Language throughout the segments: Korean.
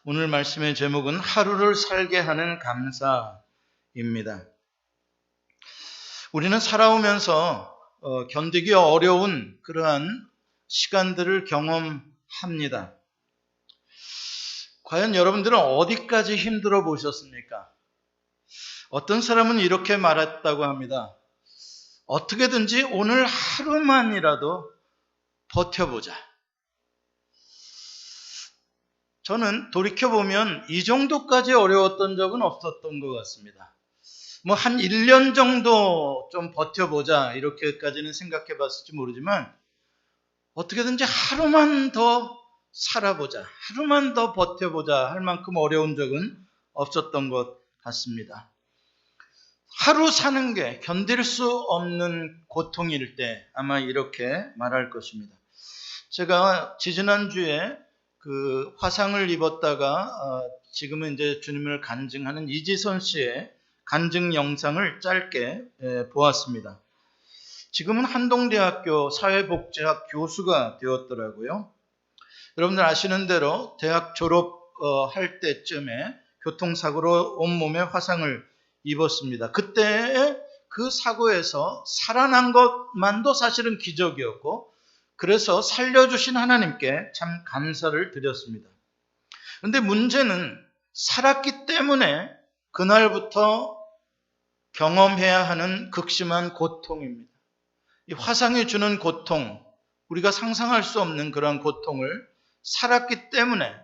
오늘 말씀의 제목은 하루를 살게 하는 감사입니다. 우리는 살아오면서 견디기 어려운 그러한 시간들을 경험합니다. 과연 여러분들은 어디까지 힘들어 보셨습니까? 어떤 사람은 이렇게 말했다고 합니다. 어떻게든지 오늘 하루만이라도 버텨보자. 저는 돌이켜보면 이 정도까지 어려웠던 적은 없었던 것 같습니다. 한 1년 정도 좀 버텨보자 이렇게까지는 생각해 봤을지 모르지만 어떻게든지 하루만 더 살아보자, 하루만 더 버텨보자 할 만큼 어려운 적은 없었던 것 같습니다. 하루 사는 게 견딜 수 없는 고통일 때 아마 이렇게 말할 것입니다. 제가 지지난주에 그 화상을 입었다가 지금은 이제 주님을 간증하는 이지선 씨의 간증 영상을 짧게 보았습니다. 지금은 한동대학교 사회복지학 교수가 되었더라고요. 여러분들 아시는 대로 대학 졸업할 때쯤에 교통사고로 온몸에 화상을 입었습니다. 그때 그 사고에서 살아난 것만도 사실은 기적이었고 그래서 살려주신 하나님께 참 감사를 드렸습니다. 그런데 문제는 살았기 때문에 그날부터 경험해야 하는 극심한 고통입니다. 이 화상이 주는 고통, 우리가 상상할 수 없는 그런 고통을 살았기 때문에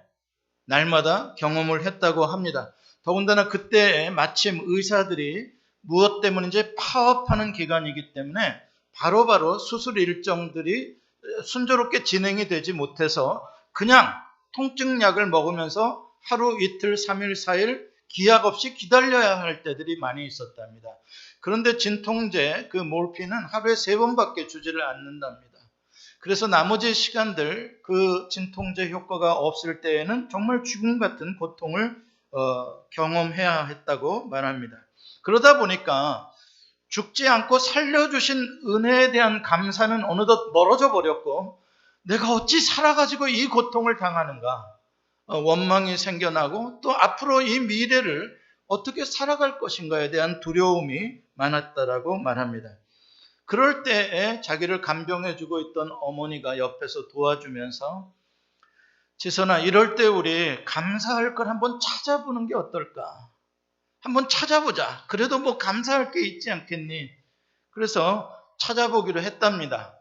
날마다 경험을 했다고 합니다. 더군다나 그때 마침 의사들이 무엇 때문인지 파업하는 기간이기 때문에 바로바로 수술 일정들이 순조롭게 진행이 되지 못해서 그냥 통증약을 먹으면서 하루, 이틀, 3일, 4일 기약 없이 기다려야 할 때들이 많이 있었답니다. 그런데 진통제, 그 몰핀은 하루에 3번밖에 주지를 않는답니다. 그래서 나머지 시간들 그 진통제 효과가 없을 때에는 정말 죽음 같은 고통을 경험해야 했다고 말합니다. 그러다 보니까 죽지 않고 살려주신 은혜에 대한 감사는 어느덧 멀어져 버렸고 내가 어찌 살아가지고 이 고통을 당하는가 원망이 생겨나고 또 앞으로 이 미래를 어떻게 살아갈 것인가에 대한 두려움이 많았다라고 말합니다. 그럴 때에 자기를 간병해주고 있던 어머니가 옆에서 도와주면서 지선아, 이럴 때 우리 감사할 걸 한번 찾아보는 게 어떨까? 한번 찾아보자. 그래도 감사할 게 있지 않겠니? 그래서 찾아보기로 했답니다.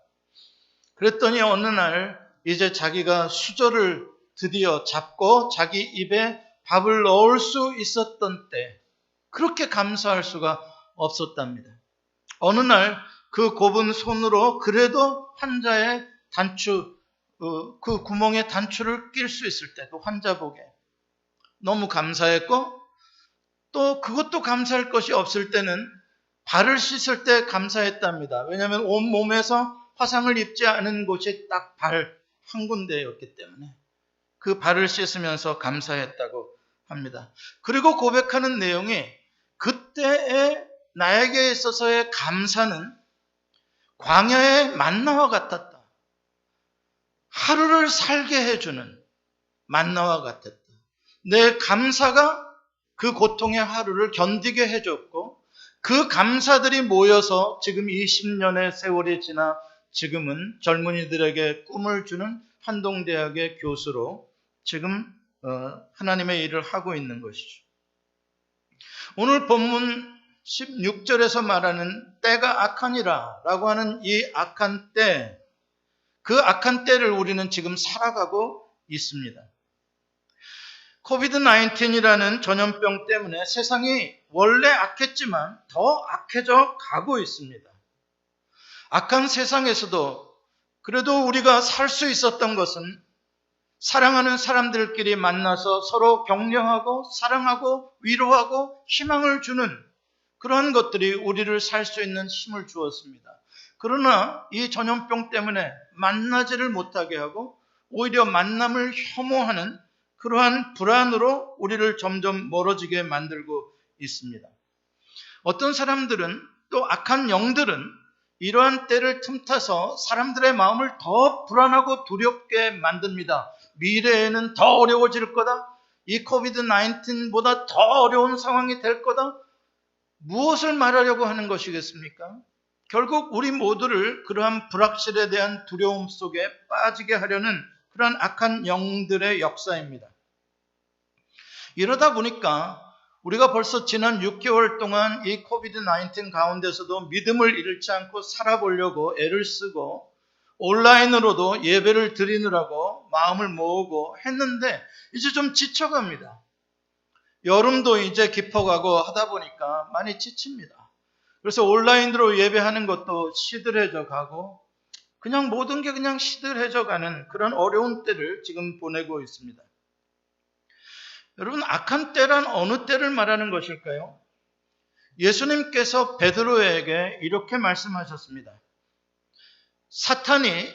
그랬더니 어느 날 이제 자기가 수저를 드디어 잡고 자기 입에 밥을 넣을 수 있었던 때 그렇게 감사할 수가 없었답니다. 어느 날 그 곱은 손으로 그래도 환자의 단추, 그 구멍에 단추를 낄 수 있을 때 그 환자복에 너무 감사했고 또 그것도 감사할 것이 없을 때는 발을 씻을 때 감사했답니다. 왜냐하면 온몸에서 화상을 입지 않은 곳이 딱 발 한 군데였기 때문에 그 발을 씻으면서 감사했다고 합니다. 그리고 고백하는 내용이 그때의 나에게 있어서의 감사는 광야의 만나와 같았다. 하루를 살게 해주는 만나와 같았다. 내 감사가 그 고통의 하루를 견디게 해줬고 그 감사들이 모여서 지금 20년의 세월이 지나 지금은 젊은이들에게 꿈을 주는 한동대학의 교수로 지금 하나님의 일을 하고 있는 것이죠. 오늘 본문 16절에서 말하는 때가 악하니라 라고 하는 이 악한 때, 그 악한 때를 우리는 지금 살아가고 있습니다. 코비드-19이라는 전염병 때문에 세상이 원래 악했지만 더 악해져 가고 있습니다. 악한 세상에서도 그래도 우리가 살 수 있었던 것은 사랑하는 사람들끼리 만나서 서로 격려하고 사랑하고 위로하고 희망을 주는 그런 것들이 우리를 살 수 있는 힘을 주었습니다. 그러나 이 전염병 때문에 만나지를 못하게 하고 오히려 만남을 혐오하는 그러한 불안으로 우리를 점점 멀어지게 만들고 있습니다. 어떤 사람들은 또 악한 영들은 이러한 때를 틈타서 사람들의 마음을 더 불안하고 두렵게 만듭니다. 미래에는 더 어려워질 거다. 이 코비드 19보다 더 어려운 상황이 될 거다. 무엇을 말하려고 하는 것이겠습니까? 결국 우리 모두를 그러한 불확실에 대한 두려움 속에 빠지게 하려는 그러한 악한 영들의 역사입니다. 이러다 보니까 우리가 벌써 지난 6개월 동안 이 코비드 19 가운데서도 믿음을 잃지 않고 살아보려고 애를 쓰고 온라인으로도 예배를 드리느라고 마음을 모으고 했는데 이제 좀 지쳐갑니다. 여름도 이제 깊어가고 하다 보니까 많이 지칩니다. 그래서 온라인으로 예배하는 것도 시들해져 가고 그냥 모든 게 그냥 시들해져 가는 그런 어려운 때를 지금 보내고 있습니다. 여러분, 악한 때란 어느 때를 말하는 것일까요? 예수님께서 베드로에게 이렇게 말씀하셨습니다. 사탄이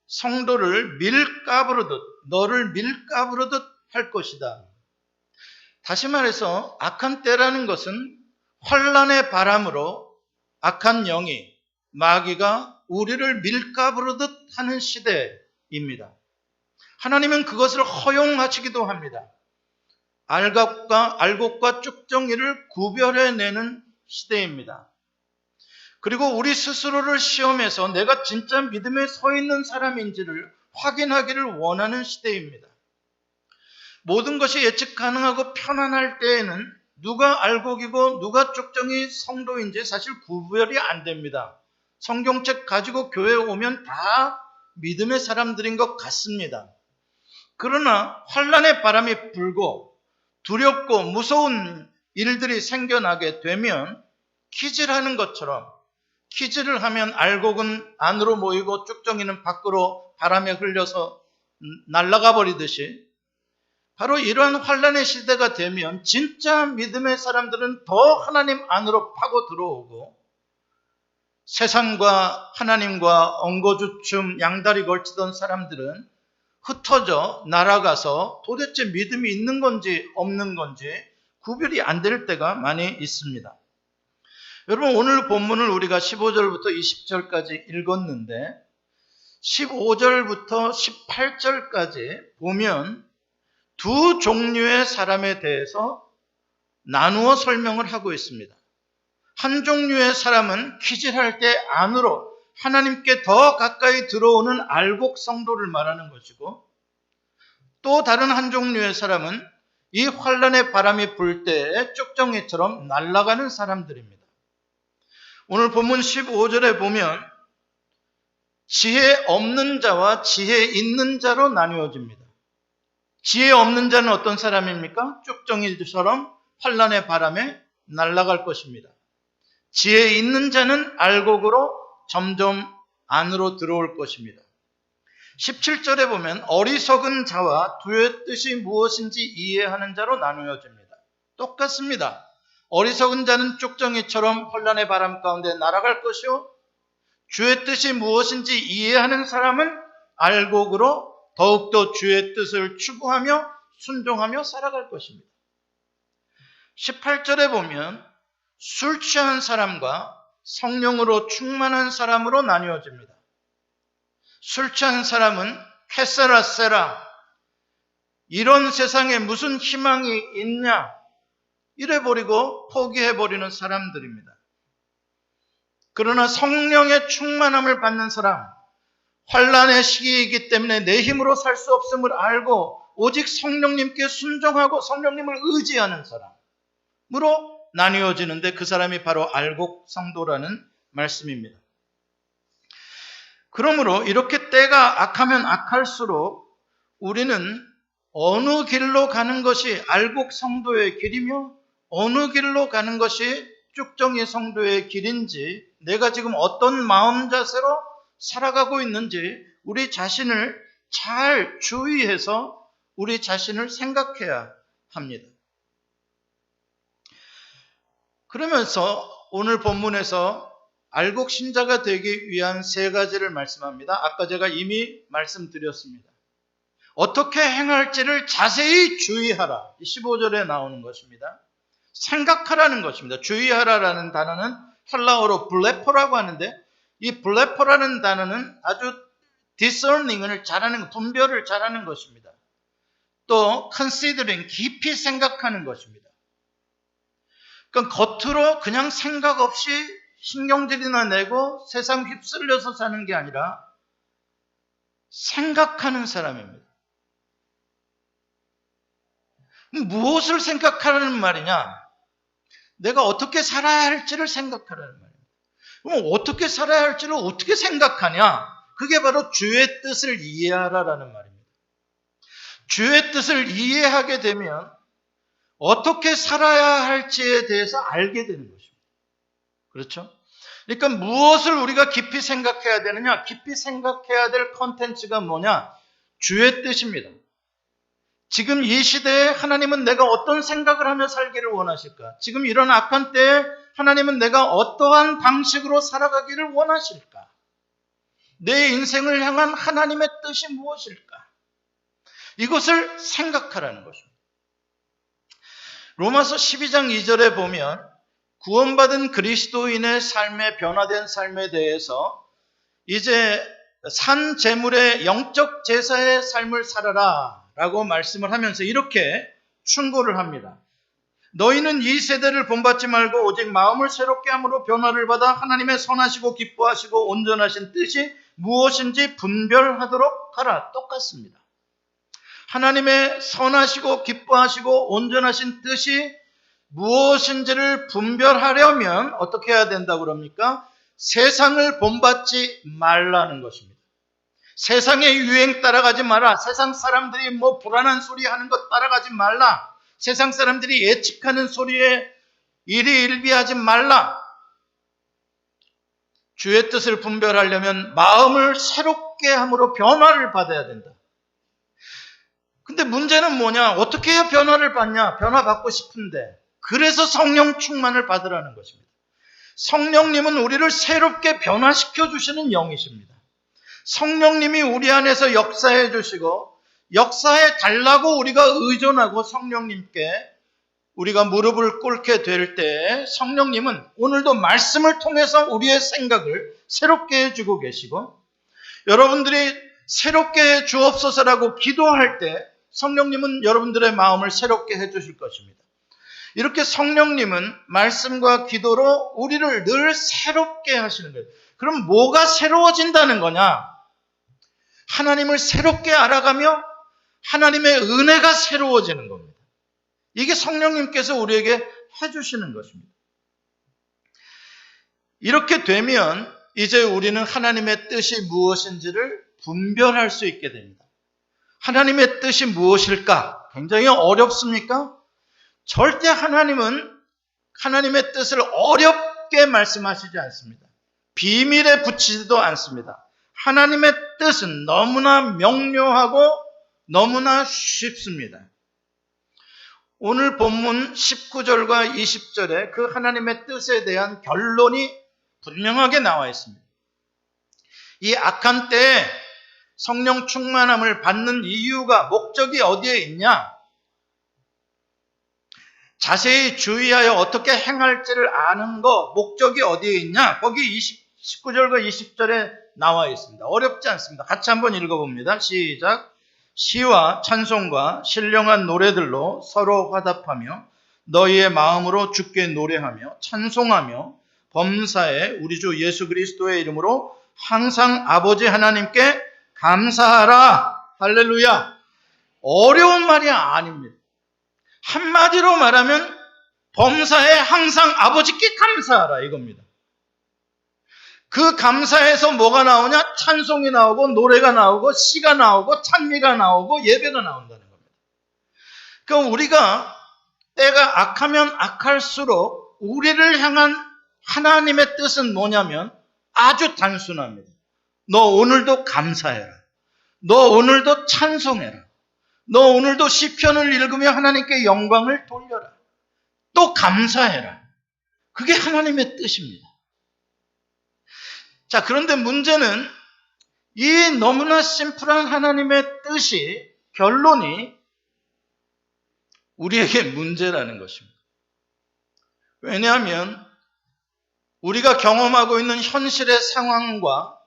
성도를 밀가부르듯, 너를 밀가부르듯 할 것이다. 다시 말해서 악한 때라는 것은 환난의 바람으로 악한 영이, 마귀가 우리를 밀가부르듯 하는 시대입니다. 하나님은 그것을 허용하시기도 합니다. 알곡과 쭉정이를 구별해내는 시대입니다. 그리고 우리 스스로를 시험해서 내가 진짜 믿음에 서 있는 사람인지를 확인하기를 원하는 시대입니다. 모든 것이 예측 가능하고 편안할 때에는 누가 알곡이고 누가 쭉정이 성도인지 사실 구별이 안 됩니다. 성경책 가지고 교회에 오면 다 믿음의 사람들인 것 같습니다. 그러나 환난의 바람이 불고 두렵고 무서운 일들이 생겨나게 되면 퀴즈를 것처럼 퀴즈를 하면 알곡은 안으로 모이고 쭉정이는 밖으로 바람에 흘려서 날아가 버리듯이 바로 이러한 환난의 시대가 되면 진짜 믿음의 사람들은 더 하나님 안으로 파고 들어오고 세상과 하나님과 엉거주춤 양다리 걸치던 사람들은 흩어져 날아가서 도대체 믿음이 있는 건지 없는 건지 구별이 안 될 때가 많이 있습니다. 여러분, 오늘 본문을 우리가 15절부터 20절까지 읽었는데 15절부터 18절까지 보면 두 종류의 사람에 대해서 나누어 설명을 하고 있습니다. 한 종류의 사람은 퀴즈할 때 안으로 하나님께 더 가까이 들어오는 알곡 성도를 말하는 것이고 또 다른 한 종류의 사람은 이 환난의 바람이 불 때 쭉정이처럼 날아가는 사람들입니다. 오늘 본문 15절에 보면 지혜 없는 자와 지혜 있는 자로 나누어집니다. 지혜 없는 자는 어떤 사람입니까? 쭉정이처럼 환난의 바람에 날아갈 것입니다. 지혜 있는 자는 알곡으로 점점 안으로 들어올 것입니다. 17절에 보면 어리석은 자와 주의 뜻이 무엇인지 이해하는 자로 나누어집니다. 똑같습니다. 어리석은 자는 쭉정이처럼 혼란의 바람 가운데 날아갈 것이요 주의 뜻이 무엇인지 이해하는 사람은 알곡으로 더욱더 주의 뜻을 추구하며 순종하며 살아갈 것입니다. 18절에 보면 술 취한 사람과 성령으로 충만한 사람으로 나뉘어집니다. 술 취한 사람은 캐세라세라, 이런 세상에 무슨 희망이 있냐 이래버리고 포기해버리는 사람들입니다. 그러나 성령의 충만함을 받는 사람, 환난의 시기이기 때문에 내 힘으로 살 수 없음을 알고 오직 성령님께 순종하고 성령님을 의지하는 사람으로 나뉘어지는데 그 사람이 바로 알곡 성도라는 말씀입니다. 그러므로 이렇게 때가 악하면 악할수록 우리는 어느 길로 가는 것이 알곡 성도의 길이며 어느 길로 가는 것이 쭉정이 성도의 길인지, 내가 지금 어떤 마음 자세로 살아가고 있는지 우리 자신을 잘 주의해서 우리 자신을 생각해야 합니다. 그러면서 오늘 본문에서 알곡 신자가 되기 위한 세 가지를 말씀합니다. 아까 제가 이미 말씀드렸습니다. 어떻게 행할지를 자세히 주의하라. 15절에 나오는 것입니다. 생각하라는 것입니다. 주의하라라는 단어는 헬라어로 블레포라고 하는데 이 블레포라는 단어는 아주 discerning을 잘하는, 분별을 잘하는 것입니다. 또 considering, 깊이 생각하는 것입니다. 그러니까 겉으로 그냥 생각 없이 신경질이나 내고 세상 휩쓸려서 사는 게 아니라 생각하는 사람입니다. 무엇을 생각하라는 말이냐? 내가 어떻게 살아야 할지를 생각하라는 말입니다. 그럼 어떻게 살아야 할지를 어떻게 생각하냐? 그게 바로 주의 뜻을 이해하라라는 말입니다. 주의 뜻을 이해하게 되면 어떻게 살아야 할지에 대해서 알게 되는 것입니다. 그렇죠? 그러니까 무엇을 우리가 깊이 생각해야 되느냐? 깊이 생각해야 될 컨텐츠가 뭐냐? 주의 뜻입니다. 지금 이 시대에 하나님은 내가 어떤 생각을 하며 살기를 원하실까? 지금 이런 악한 때에 하나님은 내가 어떠한 방식으로 살아가기를 원하실까? 내 인생을 향한 하나님의 뜻이 무엇일까? 이것을 생각하라는 것입니다. 로마서 12장 2절에 보면 구원받은 그리스도인의 삶에 변화된 삶에 대해서 이제 산 제물의 영적 제사의 삶을 살아라 라고 말씀을 하면서 이렇게 충고를 합니다. 너희는 이 세대를 본받지 말고 오직 마음을 새롭게 함으로 변화를 받아 하나님의 선하시고 기뻐하시고 온전하신 뜻이 무엇인지 분별하도록 하라. 똑같습니다. 하나님의 선하시고 기뻐하시고 온전하신 뜻이 무엇인지를 분별하려면 어떻게 해야 된다고 그럽니까? 세상을 본받지 말라는 것입니다. 세상의 유행 따라가지 마라. 세상 사람들이 뭐 불안한 소리 하는 것 따라가지 말라. 세상 사람들이 예측하는 소리에 일희일비하지 말라. 주의 뜻을 분별하려면 마음을 새롭게 함으로 변화를 받아야 된다. 근데 문제는 뭐냐? 어떻게 해야 변화를 받냐? 변화받고 싶은데. 그래서 성령 충만을 받으라는 것입니다. 성령님은 우리를 새롭게 변화시켜 주시는 영이십니다. 성령님이 우리 안에서 역사해 주시고 역사해 달라고 우리가 의존하고 성령님께 우리가 무릎을 꿇게 될 때 성령님은 오늘도 말씀을 통해서 우리의 생각을 새롭게 해주고 계시고 여러분들이 새롭게 해 주옵소서라고 기도할 때 성령님은 여러분들의 마음을 새롭게 해주실 것입니다. 이렇게 성령님은 말씀과 기도로 우리를 늘 새롭게 하시는 거예요. 그럼 뭐가 새로워진다는 거냐? 하나님을 새롭게 알아가며 하나님의 은혜가 새로워지는 겁니다. 이게 성령님께서 우리에게 해주시는 것입니다. 이렇게 되면 이제 우리는 하나님의 뜻이 무엇인지를 분별할 수 있게 됩니다. 하나님의 뜻이 무엇일까? 굉장히 어렵습니까? 절대 하나님은 하나님의 뜻을 어렵게 말씀하시지 않습니다. 비밀에 붙이지도 않습니다. 하나님의 뜻은 너무나 명료하고 너무나 쉽습니다. 오늘 본문 19절과 20절에 그 하나님의 뜻에 대한 결론이 분명하게 나와 있습니다. 이 악한 때에 성령 충만함을 받는 이유가 목적이 어디에 있냐? 자세히 주의하여 어떻게 행할지를 아는 거 목적이 어디에 있냐? 거기 19절과 20절에 나와 있습니다. 어렵지 않습니다. 같이 한번 읽어봅니다. 시작. 시와 찬송과 신령한 노래들로 서로 화답하며 너희의 마음으로 주께 노래하며 찬송하며 범사에 우리 주 예수 그리스도의 이름으로 항상 아버지 하나님께 감사하라. 할렐루야. 어려운 말이 아닙니다. 한마디로 말하면 범사에 항상 아버지께 감사하라 이겁니다. 그 감사에서 뭐가 나오냐? 찬송이 나오고 노래가 나오고 시가 나오고 찬미가 나오고 예배가 나온다는 겁니다. 그럼 우리가 때가 악하면 악할수록 우리를 향한 하나님의 뜻은 뭐냐면 아주 단순합니다. 너 오늘도 감사해라. 너 오늘도 찬송해라. 너 오늘도 시편을 읽으며 하나님께 영광을 돌려라. 또 감사해라. 그게 하나님의 뜻입니다. 자, 그런데 문제는 이 너무나 심플한 하나님의 뜻이 결론이 우리에게 문제라는 것입니다. 왜냐하면 우리가 경험하고 있는 현실의 상황과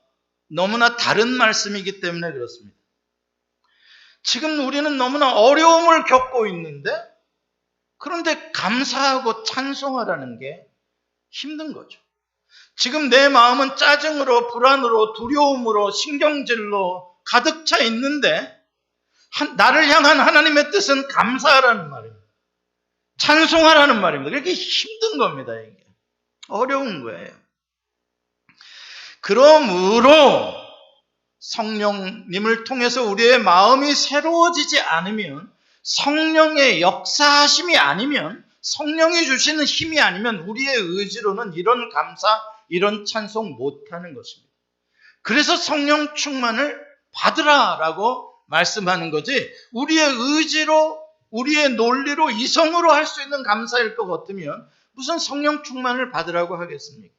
너무나 다른 말씀이기 때문에 그렇습니다. 지금 우리는 너무나 어려움을 겪고 있는데, 그런데 감사하고 찬송하라는 게 힘든 거죠. 지금 내 마음은 짜증으로, 불안으로, 두려움으로, 신경질로 가득 차 있는데 나를 향한 하나님의 뜻은 감사하라는 말입니다. 찬송하라는 말입니다. 그렇게 힘든 겁니다. 이게 어려운 거예요. 그러므로 성령님을 통해서 우리의 마음이 새로워지지 않으면, 성령의 역사하심이 아니면, 성령이 주시는 힘이 아니면 우리의 의지로는 이런 감사, 이런 찬송 못하는 것입니다. 그래서 성령 충만을 받으라라고 말씀하는 거지, 우리의 의지로, 우리의 논리로, 이성으로 할 수 있는 감사일 것 같으면 무슨 성령 충만을 받으라고 하겠습니까?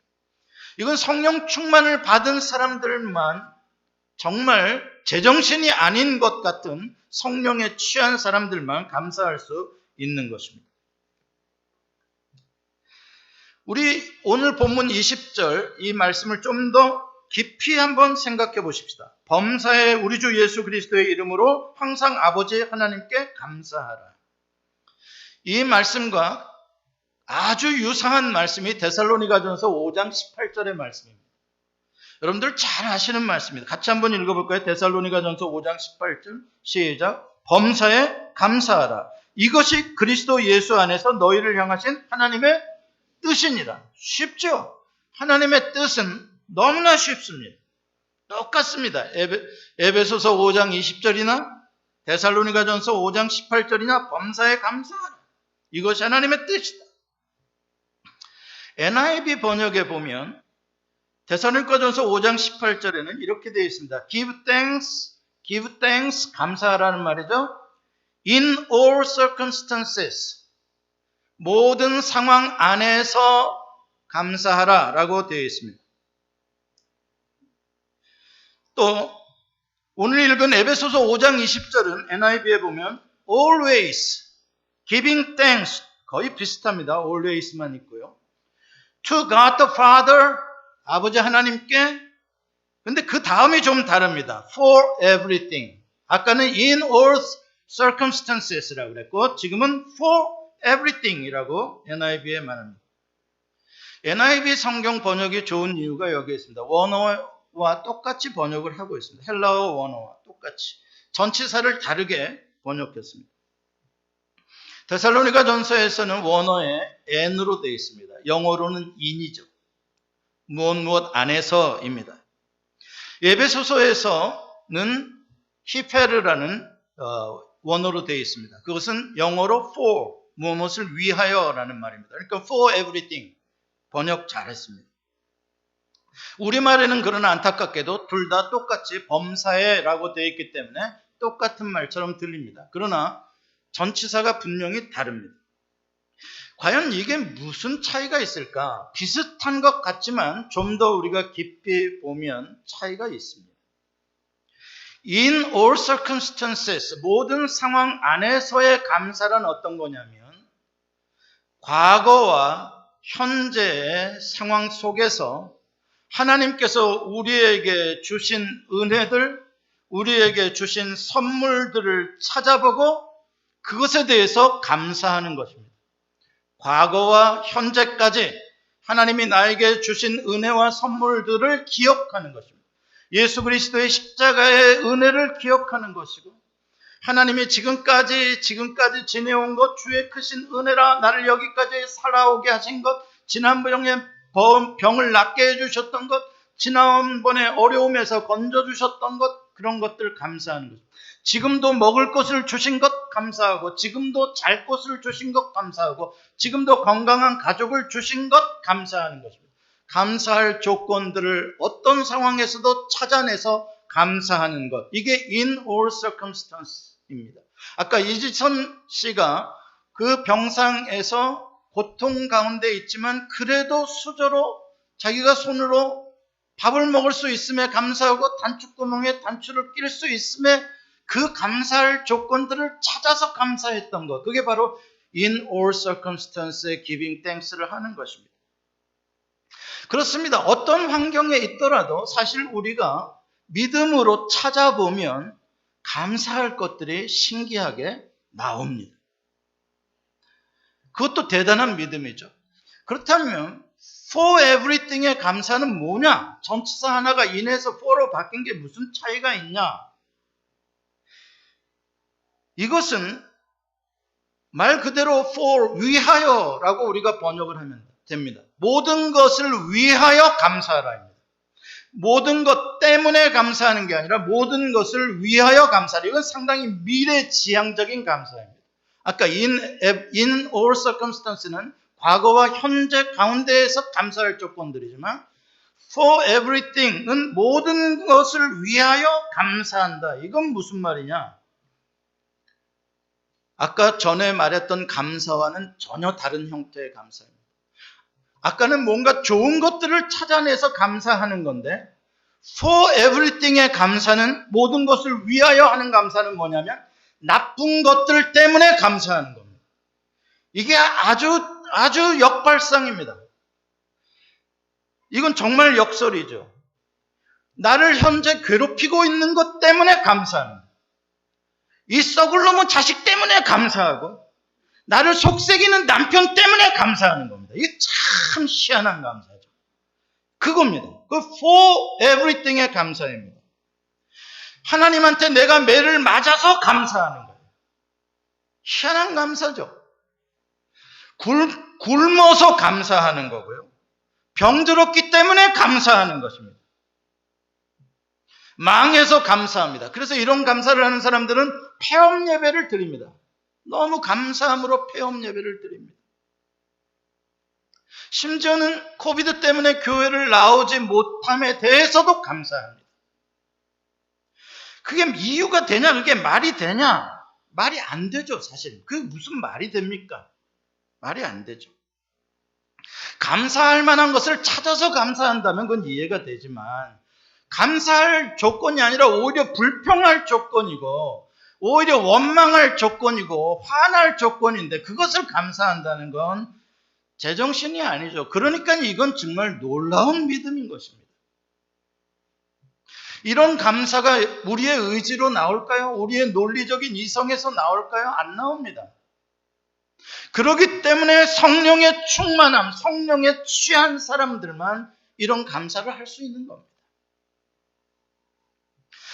이건 성령 충만을 받은 사람들만, 정말 제정신이 아닌 것 같은 성령에 취한 사람들만 감사할 수 있는 것입니다. 우리 오늘 본문 20절 이 말씀을 좀 더 깊이 한번 생각해 보십시다. 범사에 우리 주 예수 그리스도의 이름으로 항상 아버지 하나님께 감사하라. 이 말씀과 아주 유사한 말씀이 데살로니가전서 5장 18절의 말씀입니다. 여러분들 잘 아시는 말씀입니다. 같이 한번 읽어볼까요? 데살로니가전서 5장 18절 시작. 범사에 감사하라. 이것이 그리스도 예수 안에서 너희를 향하신 하나님의 뜻이니라. 쉽죠? 하나님의 뜻은 너무나 쉽습니다. 똑같습니다. 에베소서 5장 20절이나 데살로니가전서 5장 18절이나 범사에 감사하라. 이것이 하나님의 뜻이다. NIV 번역에 보면 데살로니가전서 5장 18절에는 이렇게 되어 있습니다. Give thanks, 감사하라는 말이죠. In all circumstances, 모든 상황 안에서 감사하라 라고 되어 있습니다. 또 오늘 읽은 에베소서 5장 20절은 NIV에 보면 always, giving thanks, 거의 비슷합니다. always만 있고요. To God the Father, 아버지 하나님께, 근데 그 다음이 좀 다릅니다. For everything. 아까는 in all circumstances라고 그랬고 지금은 for everything이라고 NIV에 말합니다. NIV 성경 번역이 좋은 이유가 여기에 있습니다. 원어와 똑같이 번역을 하고 있습니다. 헬라어 원어와 똑같이. 전치사를 다르게 번역했습니다. 데살로니가 전서에서는 원어에 n으로 되어 있습니다. 영어로는 in이죠. 무엇 안에서입니다. 에베소서에서는 히페르라는 원어로 되어 있습니다. 그것은 영어로 for, 무엇을 위하여라는 말입니다. 그러니까 for everything, 번역 잘했습니다. 우리말에는 그러나 안타깝게도 둘 다 똑같이 범사에라고 되어 있기 때문에 똑같은 말처럼 들립니다. 그러나 전치사가 분명히 다릅니다. 과연 이게 무슨 차이가 있을까? 비슷한 것 같지만 좀 더 우리가 깊이 보면 차이가 있습니다. In all circumstances, 모든 상황 안에서의 감사란 어떤 거냐면 과거와 현재의 상황 속에서 하나님께서 우리에게 주신 은혜들, 우리에게 주신 선물들을 찾아보고 그것에 대해서 감사하는 것입니다. 과거와 현재까지 하나님이 나에게 주신 은혜와 선물들을 기억하는 것입니다. 예수 그리스도의 십자가의 은혜를 기억하는 것이고 하나님이 지금까지 지내온 것, 주의 크신 은혜라 나를 여기까지 살아오게 하신 것, 지난번에 병을 낫게 해주셨던 것, 지난번에 어려움에서 건져주셨던 것, 그런 것들 감사하는 것입니다. 지금도 먹을 것을 주신 것 감사하고, 지금도 잘 곳을 주신 것 감사하고, 지금도 건강한 가족을 주신 것 감사하는 것입니다. 감사할 조건들을 어떤 상황에서도 찾아내서 감사하는 것, 이게 in all circumstances입니다. 아까 이지선 씨가 그 병상에서 고통 가운데 있지만 그래도 수저로 자기가 손으로 밥을 먹을 수 있음에 감사하고 단추구멍에 단추를 낄 수 있음에 그 감사할 조건들을 찾아서 감사했던 것, 그게 바로 in all circumstances giving thanks를 하는 것입니다. 그렇습니다. 어떤 환경에 있더라도 사실 우리가 믿음으로 찾아보면 감사할 것들이 신기하게 나옵니다. 그것도 대단한 믿음이죠. 그렇다면 for everything의 감사는 뭐냐? 전치사 하나가 in에서 for로 바뀐 게 무슨 차이가 있냐? 이것은 말 그대로 for 위하여라고 우리가 번역을 하면 됩니다. 모든 것을 위하여 감사하라 입니다. 모든 것 때문에 감사하는 게 아니라 모든 것을 위하여 감사하라. 이건 상당히 미래지향적인 감사입니다. 아까 in all circumstance는 과거와 현재 가운데에서 감사할 조건들이지만 for everything은 모든 것을 위하여 감사한다. 이건 무슨 말이냐? 아까 전에 말했던 감사와는 전혀 다른 형태의 감사입니다. 아까는 뭔가 좋은 것들을 찾아내서 감사하는 건데 for everything의 감사는 모든 것을 위하여 하는 감사는 뭐냐면 나쁜 것들 때문에 감사하는 겁니다. 이게 아주 역발상입니다. 이건 정말 역설이죠. 나를 현재 괴롭히고 있는 것 때문에 감사합니다. 이 썩을 놈의 자식 때문에 감사하고 나를 속삭이는 남편 때문에 감사하는 겁니다. 이게 참 희한한 감사죠. 그겁니다. 그 for everything의 감사입니다. 하나님한테 내가 매를 맞아서 감사하는 거예요. 희한한 감사죠. 굶어서 감사하는 거고요. 병들었기 때문에 감사하는 것입니다. 망해서 감사합니다. 그래서 이런 감사를 하는 사람들은 폐업 예배를 드립니다. 너무 감사함으로 폐업 예배를 드립니다. 심지어는 코비드 때문에 교회를 나오지 못함에 대해서도 감사합니다. 그게 이유가 되냐? 그게 말이 되냐? 말이 안 되죠, 사실. 그게 무슨 말이 됩니까? 말이 안 되죠. 감사할 만한 것을 찾아서 감사한다면 그건 이해가 되지만 감사할 조건이 아니라 오히려 불평할 조건이고 오히려 원망할 조건이고 화날 조건인데 그것을 감사한다는 건 제정신이 아니죠. 그러니까 이건 정말 놀라운 믿음인 것입니다. 이런 감사가 우리의 의지로 나올까요? 우리의 논리적인 이성에서 나올까요? 안 나옵니다. 그렇기 때문에 성령의 충만함, 성령에 취한 사람들만 이런 감사를 할 수 있는 겁니다.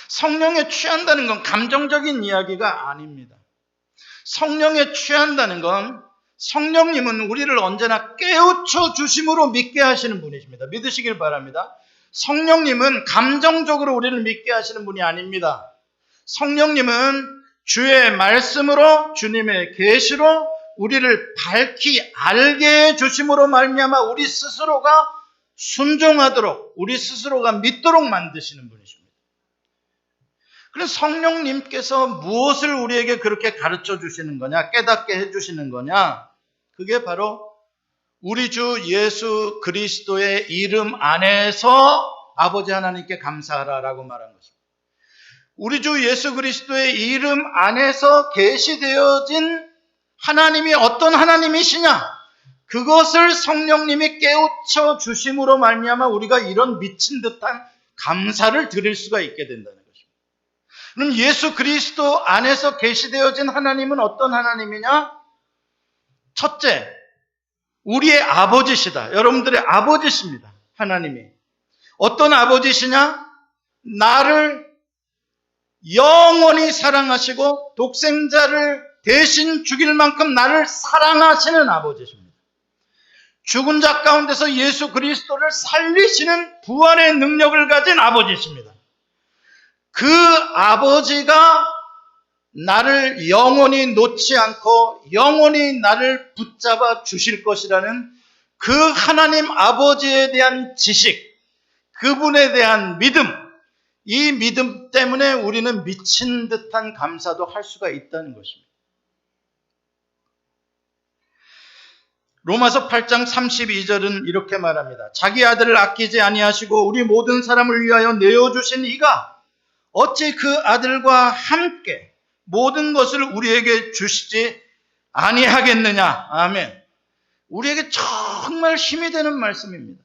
성령에 취한다는 건 감정적인 이야기가 아닙니다. 성령에 취한다는 건 성령님은 우리를 언제나 깨우쳐 주심으로 믿게 하시는 분이십니다. 믿으시길 바랍니다. 성령님은 감정적으로 우리를 믿게 하시는 분이 아닙니다. 성령님은 주의 말씀으로 주님의 계시로 우리를 밝히 알게 해 주심으로 말미암아 우리 스스로가 순종하도록 우리 스스로가 믿도록 만드시는 분이십니다. 그래서 성령님께서 무엇을 우리에게 그렇게 가르쳐 주시는 거냐, 깨닫게 해 주시는 거냐, 그게 바로 우리 주 예수 그리스도의 이름 안에서 아버지 하나님께 감사하라라고 말한 것입니다. 우리 주 예수 그리스도의 이름 안에서 계시되어진 하나님이 어떤 하나님이시냐, 그것을 성령님이 깨우쳐 주심으로 말미암아 우리가 이런 미친 듯한 감사를 드릴 수가 있게 된다는 것입니다. 그럼 예수 그리스도 안에서 계시되어진 하나님은 어떤 하나님이냐? 첫째, 우리의 아버지시다. 여러분들의 아버지십니다. 하나님이. 어떤 아버지시냐? 나를 영원히 사랑하시고 독생자를 대신 죽일 만큼 나를 사랑하시는 아버지십니다. 죽은 자 가운데서 예수 그리스도를 살리시는 부활의 능력을 가진 아버지십니다. 그 아버지가 나를 영원히 놓지 않고 영원히 나를 붙잡아 주실 것이라는 그 하나님 아버지에 대한 지식, 그분에 대한 믿음, 이 믿음 때문에 우리는 미친 듯한 감사도 할 수가 있다는 것입니다. 로마서 8장 32절은 이렇게 말합니다. 자기 아들을 아끼지 아니하시고 우리 모든 사람을 위하여 내어주신 이가 어찌 그 아들과 함께 모든 것을 우리에게 주시지 아니하겠느냐. 아멘. 우리에게 정말 힘이 되는 말씀입니다.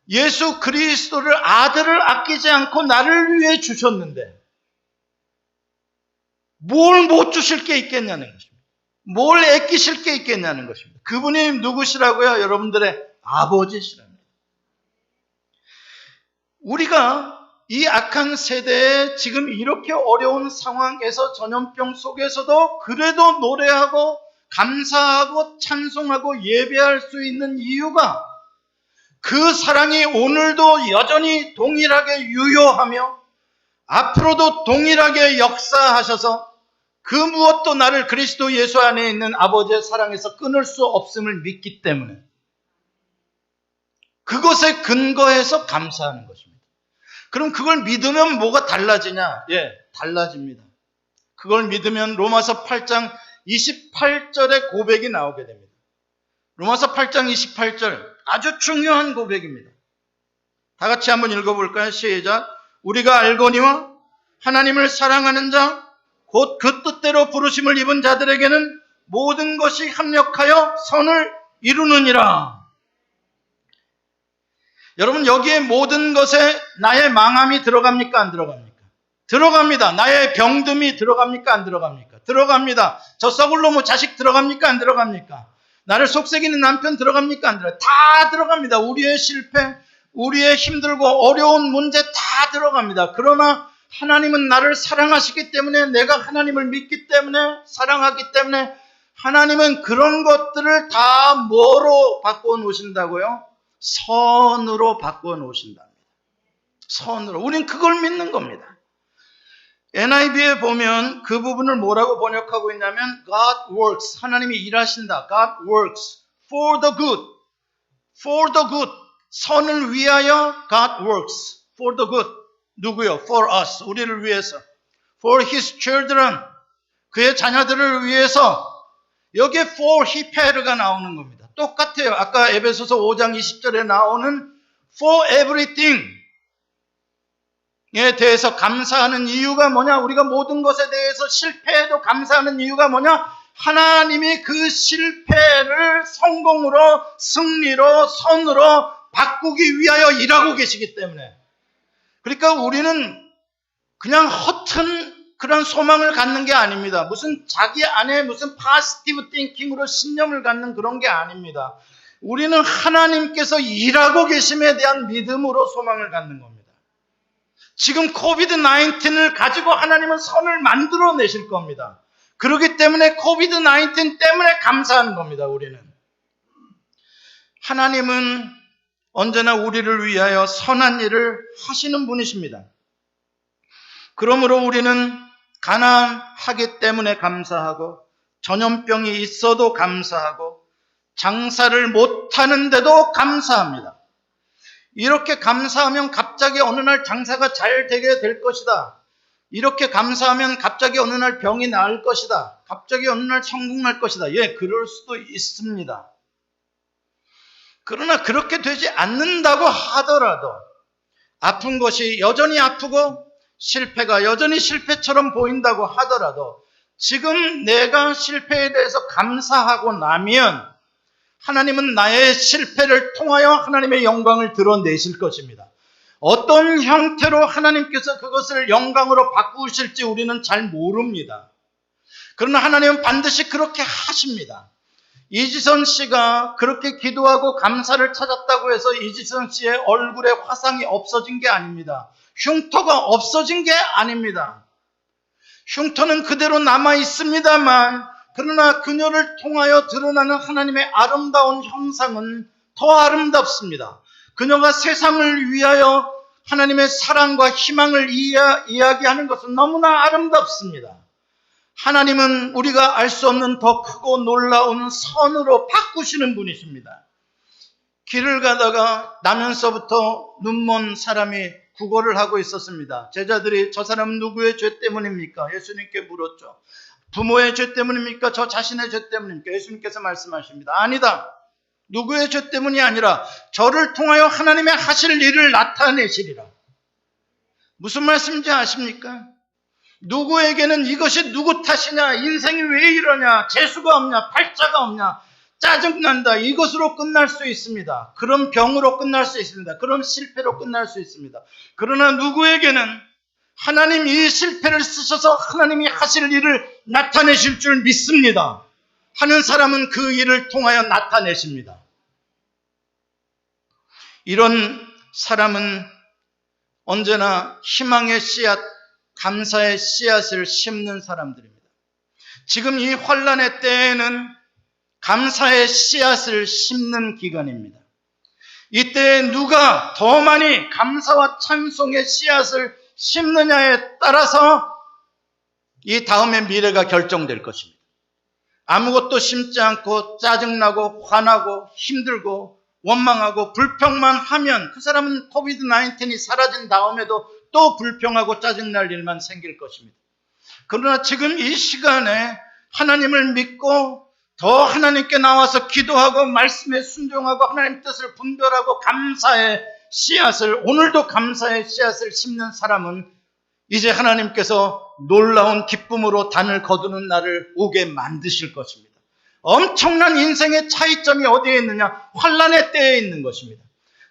예수 그리스도를 아들을 아끼지 않고 나를 위해 주셨는데 뭘 못 주실 게 있겠냐는 것입니다. 뭘 애끼실 게 있겠냐는 것입니다. 그분이 누구시라고요? 여러분들의 아버지시랍니다. 우리가 이 악한 세대에 지금 이렇게 어려운 상황에서 전염병 속에서도 그래도 노래하고 감사하고 찬송하고 예배할 수 있는 이유가 그 사랑이 오늘도 여전히 동일하게 유효하며 앞으로도 동일하게 역사하셔서 그 무엇도 나를 그리스도 예수 안에 있는 아버지의 사랑에서 끊을 수 없음을 믿기 때문에 그것에 근거해서 감사하는 것입니다. 그럼 그걸 믿으면 뭐가 달라지냐? 예, 달라집니다. 그걸 믿으면 로마서 8장 28절의 고백이 나오게 됩니다. 로마서 8장 28절 아주 중요한 고백입니다. 다 같이 한번 읽어볼까요? 시작. 우리가 알거니와 하나님을 사랑하는 자 곧 그 뜻대로 부르심을 입은 자들에게는 모든 것이 합력하여 선을 이루느니라. 여러분 여기에 모든 것에 나의 망함이 들어갑니까? 안 들어갑니까? 들어갑니다. 나의 병듦이 들어갑니까? 안 들어갑니까? 들어갑니다. 저 썩을 놈의 자식 들어갑니까? 안 들어갑니까? 나를 속삭이는 남편 들어갑니까? 안 들어갑니까? 다 들어갑니다. 우리의 실패, 우리의 힘들고 어려운 문제 다 들어갑니다. 그러나 하나님은 나를 사랑하시기 때문에 내가 하나님을 믿기 때문에 사랑하기 때문에 하나님은 그런 것들을 다 뭐로 바꿔 놓으신다고요? 선으로 바꿔 놓으신답니다. 선으로. 우린 그걸 믿는 겁니다. NIV에 보면 그 부분을 뭐라고 번역하고 있냐면 God works. 하나님이 일하신다. God works for the good. For the good. 선을 위하여 God works. For the good. 누구요? For us. 우리를 위해서. For his children. 그의 자녀들을 위해서. 여기에 for 히페르가 나오는 겁니다. 똑같아요. 아까 에베소서 5장 20절에 나오는 for everything 에 대해서 감사하는 이유가 뭐냐? 우리가 모든 것에 대해서 실패해도 감사하는 이유가 뭐냐? 하나님이 그 실패를 성공으로, 승리로, 선으로 바꾸기 위하여 일하고 계시기 때문에. 그러니까 우리는 그냥 허튼 그런 소망을 갖는 게 아닙니다. 무슨 자기 안에 무슨 파지티브 띵킹으로 신념을 갖는 그런 게 아닙니다. 우리는 하나님께서 일하고 계심에 대한 믿음으로 소망을 갖는 겁니다. 지금 코비드-19을 가지고 하나님은 선을 만들어내실 겁니다. 그렇기 때문에 코비드-19 때문에 감사하는 겁니다. 우리는. 하나님은 언제나 우리를 위하여 선한 일을 하시는 분이십니다. 그러므로 우리는 가난하기 때문에 감사하고 전염병이 있어도 감사하고 장사를 못하는데도 감사합니다. 이렇게 감사하면 갑자기 어느 날 장사가 잘 되게 될 것이다. 이렇게 감사하면 갑자기 어느 날 병이 나을 것이다. 갑자기 어느 날 성공할 것이다. 예, 그럴 수도 있습니다. 그러나 그렇게 되지 않는다고 하더라도 아픈 것이 여전히 아프고 실패가 여전히 실패처럼 보인다고 하더라도 지금 내가 실패에 대해서 감사하고 나면 하나님은 나의 실패를 통하여 하나님의 영광을 드러내실 것입니다. 어떤 형태로 하나님께서 그것을 영광으로 바꾸실지 우리는 잘 모릅니다. 그러나 하나님은 반드시 그렇게 하십니다. 이지선 씨가 그렇게 기도하고 감사를 찾았다고 해서 이지선 씨의 얼굴에 화상이 없어진 게 아닙니다. 흉터가 없어진 게 아닙니다. 흉터는 그대로 남아 있습니다만 그러나 그녀를 통하여 드러나는 하나님의 아름다운 형상은 더 아름답습니다. 그녀가 세상을 위하여 하나님의 사랑과 희망을 이야기하는 것은 너무나 아름답습니다. 하나님은 우리가 알 수 없는 더 크고 놀라운 선으로 바꾸시는 분이십니다. 길을 가다가 나면서부터 눈먼 사람이 구걸을 하고 있었습니다. 제자들이 저 사람은 누구의 죄 때문입니까? 예수님께 물었죠. 부모의 죄 때문입니까? 저 자신의 죄 때문입니까? 예수님께서 말씀하십니다. 아니다. 누구의 죄 때문이 아니라 저를 통하여 하나님의 하실 일을 나타내시리라. 무슨 말씀인지 아십니까? 누구에게는 이것이 누구 탓이냐, 인생이 왜 이러냐, 재수가 없냐, 팔자가 없냐, 짜증난다, 이것으로 끝날 수 있습니다. 그런 병으로 끝날 수 있습니다. 그런 실패로 끝날 수 있습니다. 그러나 누구에게는 하나님 이 실패를 쓰셔서 하나님이 하실 일을 나타내실 줄 믿습니다. 하는 사람은 그 일을 통하여 나타내십니다. 이런 사람은 언제나 희망의 씨앗, 감사의 씨앗을 심는 사람들입니다. 지금 이 환난의 때에는 감사의 씨앗을 심는 기간입니다. 이때 누가 더 많이 감사와 찬송의 씨앗을 심느냐에 따라서 이 다음의 미래가 결정될 것입니다. 아무것도 심지 않고 짜증나고 화나고 힘들고 원망하고 불평만 하면 그 사람은 코비드-19이 사라진 다음에도 또 불평하고 짜증날 일만 생길 것입니다. 그러나 지금 이 시간에 하나님을 믿고 더 하나님께 나와서 기도하고 말씀에 순종하고 하나님 뜻을 분별하고 감사의 씨앗을, 오늘도 감사의 씨앗을 심는 사람은 이제 하나님께서 놀라운 기쁨으로 단을 거두는 날을 오게 만드실 것입니다. 엄청난 인생의 차이점이 어디에 있느냐? 환난의 때에 있는 것입니다.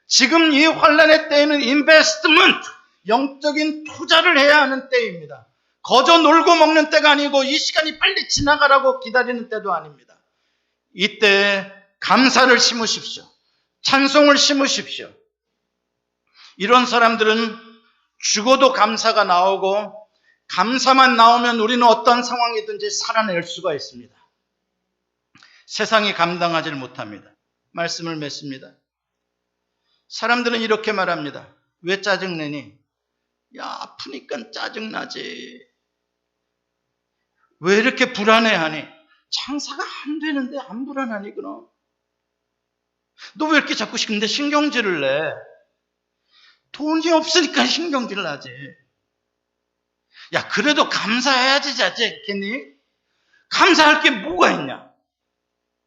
지금 이 환난의 때에는 인베스트먼트, 영적인 투자를 해야 하는 때입니다. 거저 놀고 먹는 때가 아니고 이 시간이 빨리 지나가라고 기다리는 때도 아닙니다. 이때에 감사를 심으십시오. 찬송을 심으십시오. 이런 사람들은 죽어도 감사가 나오고 감사만 나오면 우리는 어떤 상황이든지 살아낼 수가 있습니다. 세상이 감당하지 못합니다. 말씀을 맺습니다. 사람들은 이렇게 말합니다. 왜 짜증내니? 야, 아프니까 짜증나지. 왜 이렇게 불안해하니? 장사가 안 되는데 안 불안하니 그럼? 너 왜 이렇게 자꾸 근데 신경질을 내? 돈이 없으니까 신경질 나지. 야, 그래도 감사해야지 자제겠니? 감사할 게 뭐가 있냐?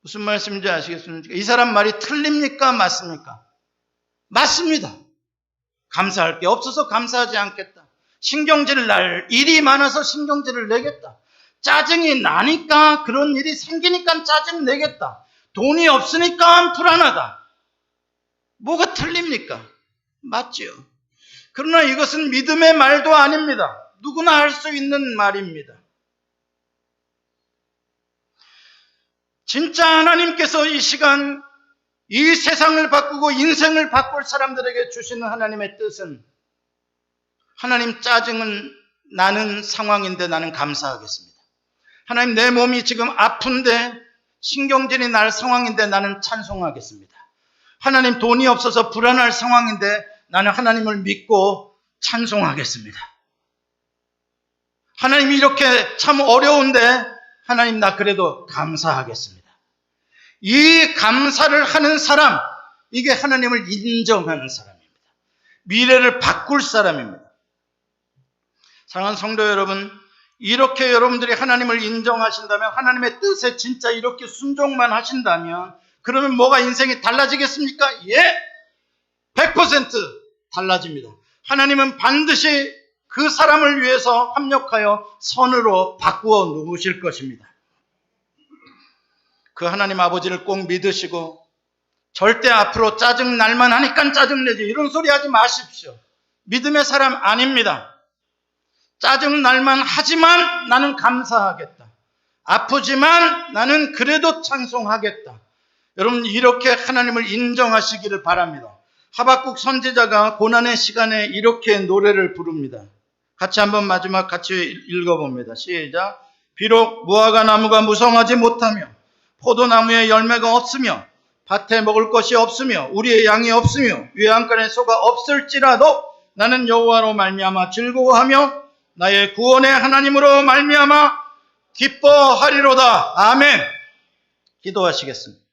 무슨 말씀인지 아시겠습니까? 이 사람 말이 틀립니까? 맞습니까? 맞습니다. 감사할 게 없어서 감사하지 않겠다. 신경질 날 일이 많아서 신경질을 내겠다. 짜증이 나니까 그런 일이 생기니까 짜증 내겠다. 돈이 없으니까 불안하다. 뭐가 틀립니까? 맞지요. 그러나 이것은 믿음의 말도 아닙니다. 누구나 할 수 있는 말입니다. 진짜 하나님께서 이 시간 이 세상을 바꾸고 인생을 바꿀 사람들에게 주시는 하나님의 뜻은 하나님 짜증은 나는 상황인데 나는 감사하겠습니다. 하나님 내 몸이 지금 아픈데 신경질이 날 상황인데 나는 찬송하겠습니다. 하나님 돈이 없어서 불안할 상황인데 나는 하나님을 믿고 찬송하겠습니다. 하나님 이렇게 참 어려운데 하나님 나 그래도 감사하겠습니다. 이 감사를 하는 사람, 이게 하나님을 인정하는 사람입니다. 미래를 바꿀 사람입니다. 사랑하는 성도 여러분, 이렇게 여러분들이 하나님을 인정하신다면, 하나님의 뜻에 진짜 이렇게 순종만 하신다면, 그러면 뭐가 인생이 달라지겠습니까? 예! 100% 달라집니다. 하나님은 반드시 그 사람을 위해서 합력하여 선으로 바꾸어 놓으실 것입니다. 그 하나님 아버지를 꼭 믿으시고 절대 앞으로 짜증 날만 하니까 짜증내지 이런 소리 하지 마십시오. 믿음의 사람 아닙니다. 짜증 날만 하지만 나는 감사하겠다. 아프지만 나는 그래도 찬송하겠다. 여러분 이렇게 하나님을 인정하시기를 바랍니다. 하박국 선지자가 고난의 시간에 이렇게 노래를 부릅니다. 같이 한번 마지막 같이 읽어봅니다. 시작. 비록 무화과 나무가 무성하지 못하며 포도나무에 열매가 없으며 밭에 먹을 것이 없으며 우리의 양이 없으며 외양간에 소가 없을지라도 나는 여호와로 말미암아 즐거워하며 나의 구원의 하나님으로 말미암아 기뻐하리로다. 아멘. 기도하시겠습니다.